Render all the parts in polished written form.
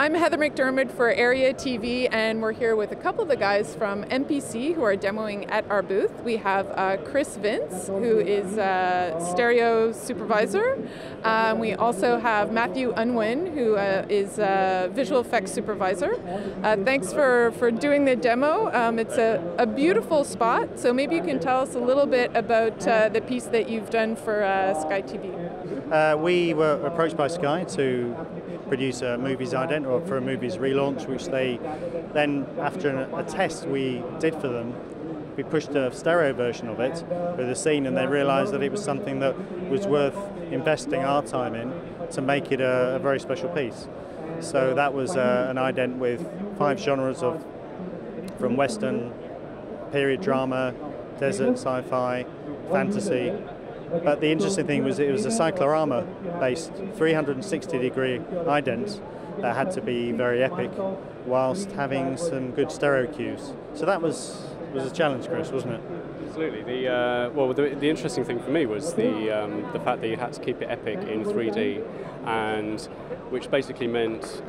I'm Heather McDermott for Area TV, and we're here with a couple of the guys from MPC who are demoing at our booth. We have Chris Vince, who is a stereo supervisor. We also have Matthew Unwin, who is a visual effects supervisor. Thanks for doing the demo. It's a beautiful spot, so maybe you can tell us a little bit about the piece that you've done for Sky TV. We were approached by Sky to produce a movie's ident, or for a movie's relaunch, which they then, after a test we did for them, we pushed a stereo version of it with a scene, and they realised that it was something that was worth investing our time in to make it a very special piece. So that was an ident with 5 genres from Western, period drama, desert, sci-fi, fantasy. But the interesting thing was it was a cyclorama-based 360-degree ident that had to be very epic whilst having some good stereo cues. So that was a challenge, Chris, wasn't it? Absolutely. The interesting thing for me was the fact that you had to keep it epic in 3D, and which basically meant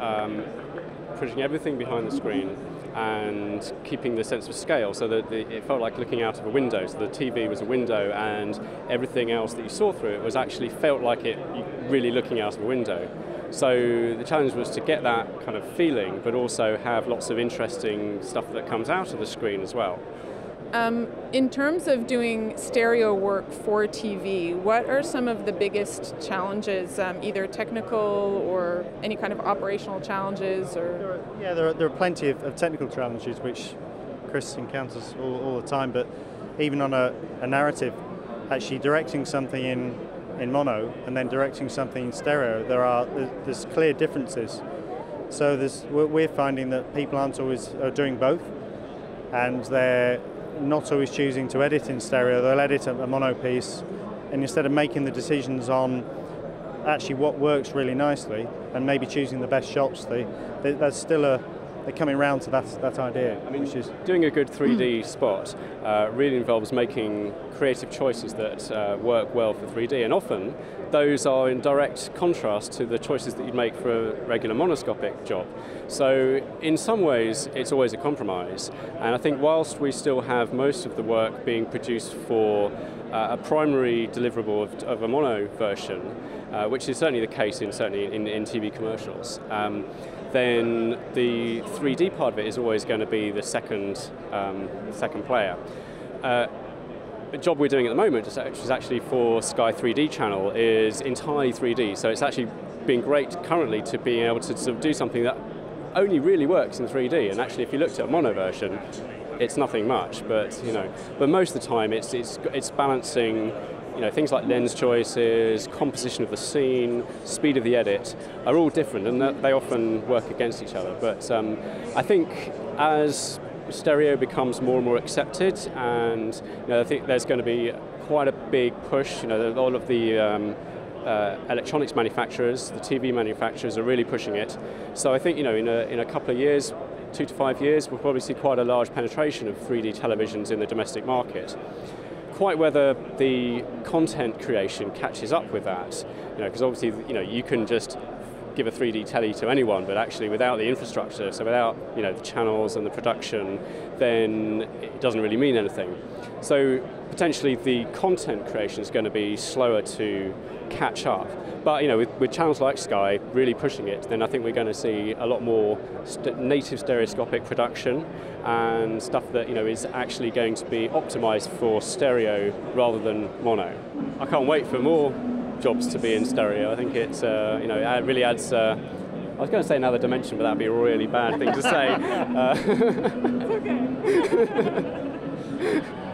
putting everything behind the screen and keeping the sense of scale, so that it felt like looking out of a window. So the TV was a window, and everything else that you saw through it was actually felt like it really looking out of a window. So the challenge was to get that kind of feeling, but also have lots of interesting stuff that comes out of the screen as well. In terms of doing stereo work for TV, what are some of the biggest challenges, either technical or any kind of operational challenges? Or there are plenty of technical challenges which Chris encounters all the time, but even on a narrative, actually directing something in mono and then directing something in stereo, there's clear differences. So we're finding that people aren't always doing both, and they're not always choosing to edit in stereo. They'll edit a mono piece, and instead of making the decisions on actually what works really nicely and maybe choosing the best shots, they're coming around to that idea. I mean, which is doing a good 3D spot really involves making creative choices that work well for 3D, and often those are in direct contrast to the choices that you'd make for a regular monoscopic job. So in some ways it's always a compromise, and I think whilst we still have most of the work being produced for a primary deliverable of a mono version, which is certainly the case in TV commercials, then the 3D part of it is always going to be the second player. The job we're doing at the moment, which is actually for Sky 3D channel, is entirely 3D. So it's actually been great currently to be able to sort of do something that only really works in 3D. And actually, if you looked at a mono version, it's nothing much. But but most of the time, it's balancing. Things like lens choices, composition of the scene, speed of the edit are all different, and they often work against each other. But I think as stereo becomes more and more accepted, and I think there's going to be quite a big push. All of the electronics manufacturers, the TV manufacturers are really pushing it. So I think in a couple of years, 2 to 5 years, we'll probably see quite a large penetration of 3D televisions in the domestic market. Quite whether the content creation catches up with that, because obviously you can just give a 3D telly to anyone, but actually without the infrastructure, so without the channels and the production, then it doesn't really mean anything. So potentially the content creation is going to be slower to catch up. But with channels like Sky really pushing it, then I think we're going to see a lot more native stereoscopic production and stuff that is actually going to be optimized for stereo rather than mono. I can't wait for more jobs to be in stereo. I think it's it really adds. I was going to say another dimension, but that'd be a really bad thing to say. It's okay.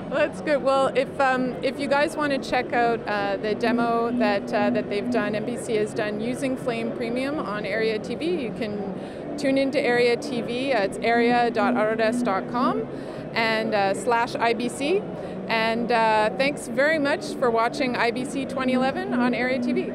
Well, that's good. Well, if you guys want to check out the demo that they've done, MPC has done using Flame Premium on Area TV, you can tune into Area TV. It's area.autodesk.com and /IBC. And thanks very much for watching IBC 2011 on Area TV.